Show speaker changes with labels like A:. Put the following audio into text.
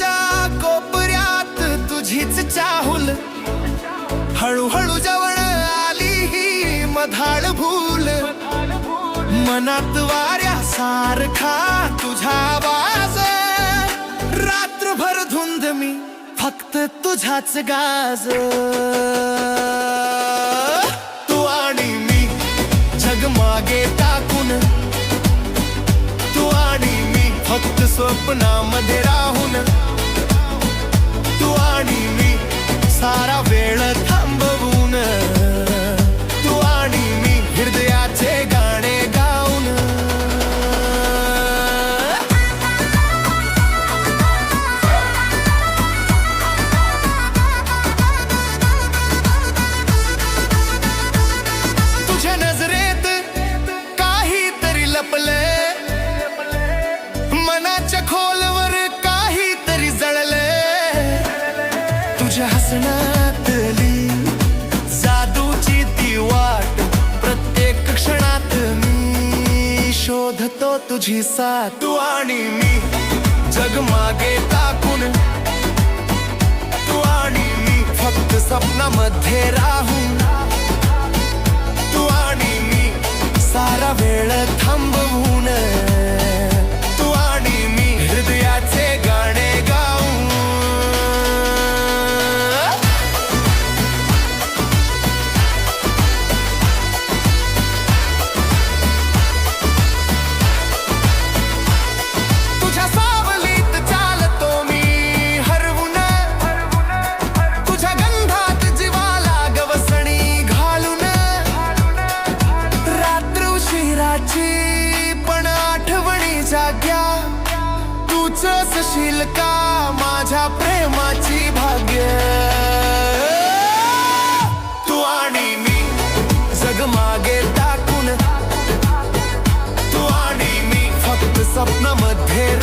A: मनाच्या कोपऱ्यात तुझीच चाहुल, हळूहळू जवळ आली ही मधाळ भूल, मनात वाऱ्यासारखा तुझा आवाज, रात्रभर धुंद मी फक्त तुझाच गाज. तू आणि मी जग मागे टाकून, तू आणि मी फक्त स्वप्नामध्ये राहून, तू आणि मी सारा वेळ थांबवून, तू आणि मी हृदयाचे गाणे गाऊन. तुझ्या नजरेत काहीतरी लपले, मनाच्या खोलवर काहीतरी जळले, तुझ्या हसण्यातली जादूची ती वाट प्रत्येक क्षणात मी शोधतो तुझी साथ. तू आणि मी जग मागे टाकून, तू आणि मी फक्त स्वप्नामध्ये राहून, तू आणि मी सारा वेळ थांबवून, तू आणि मी हृदयाचे गाणे गाऊन. तुझ्या सावलीत चालतो मी हरवून, तुझ्या गंधात जीवाला गवसणी घालून, रात्र उशिराची पण आठवणी जाग्या, तूच असशील का माझ्या प्रेमाची भाग्य. तू आणि मी जग मागे टाकून, तू आणि मी फक्त स्वप्नामध्ये